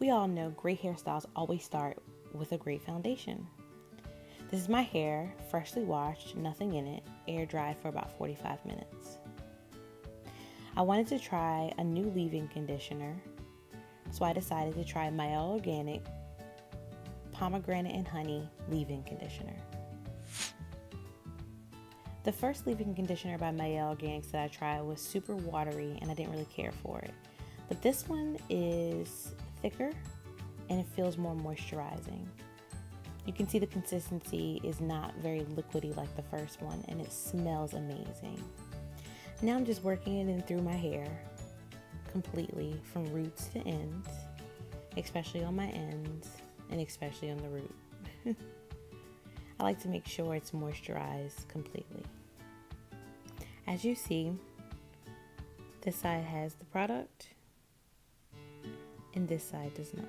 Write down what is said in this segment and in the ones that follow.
We all know great hairstyles always start with a great foundation. This is my hair, freshly washed, nothing in it, air dried for about 45 minutes. I wanted to try a new leave-in conditioner, so I decided to try Mielle Organics Pomegranate and Honey leave-in conditioner. The first leave-in conditioner by Mielle Organics that I tried was super watery and I didn't really care for it. But this one is thicker and it feels more moisturizing. You can see the consistency is not very liquidy like the first one, and it smells amazing. Now I'm just working it in through my hair completely from roots to ends, especially on my ends and especially on the root. I like to make sure it's moisturized completely. As you see, this side has the product and this side does not.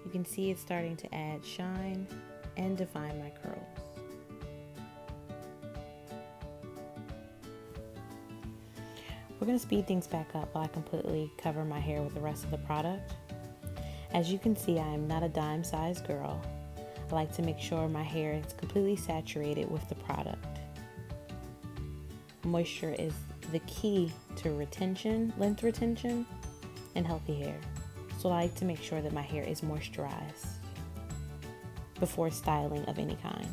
You can see it's starting to add shine and define my curls. We're going to speed things back up while I completely cover my hair with the rest of the product. As you can see, I am not a dime-sized girl. I like to make sure my hair is completely saturated with the product. Moisture is the key to retention, length retention, and healthy hair. So I like to make sure that my hair is moisturized before styling of any kind.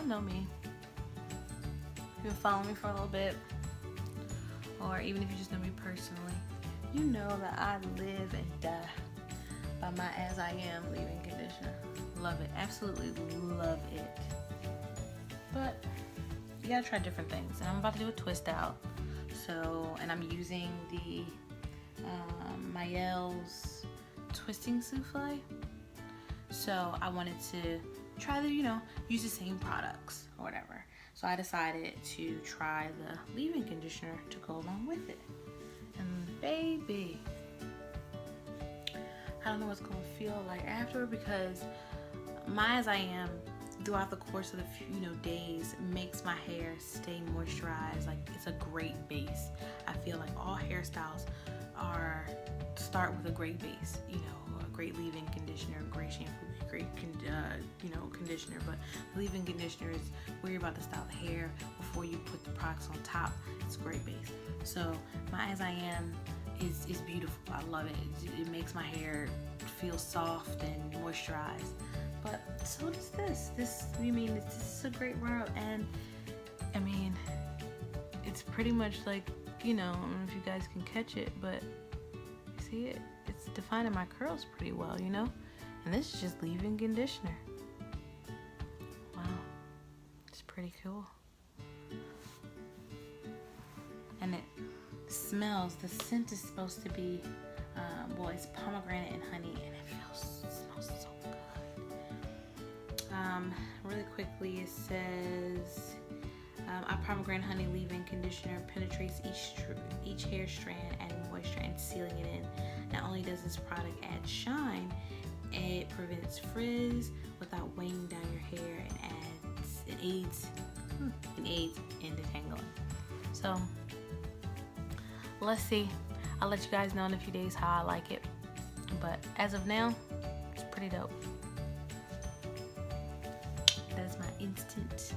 Know me, if you've been following me for a little bit, or even if you just know me personally, you know that I live and die by my As I Am leave-in conditioner. Love it, absolutely love it. But you gotta try different things, and I'm about to do a twist out. And I'm using the Mielle's twisting souffle. So I wanted to try the, use the same products or whatever. So I decided to try the leave-in conditioner to go along with it. And baby, I don't know what's gonna feel like after, because my As I Am throughout the course of the days makes my hair stay moisturized. Like, it's a great base. I feel like all hairstyles start with a great base, a great leave-in conditioner, great shampoo, great conditioner. But leave-in conditioner is where you're about to style the hair before you put the products on top. It's a great base. So my As I Am is beautiful. I love it. It makes my hair feel soft and moisturized. But so does this. This is a great world, and I mean, it's pretty much like, I don't know if you guys can catch it, but you see it? It's defining my curls pretty well, And this is just leave-in conditioner. Wow, it's pretty cool. And it smells, the scent is supposed to be, it's pomegranate and honey, and it smells so good. Really quickly, it says, our pomegranate honey leave-in conditioner penetrates each hair strand, adding moisture and sealing it in. Not only does this product add shine, it prevents frizz without weighing down your hair, and aids in detangling. So let's see. I'll let you guys know in a few days how I like it. But as of now, it's pretty dope. That is my instant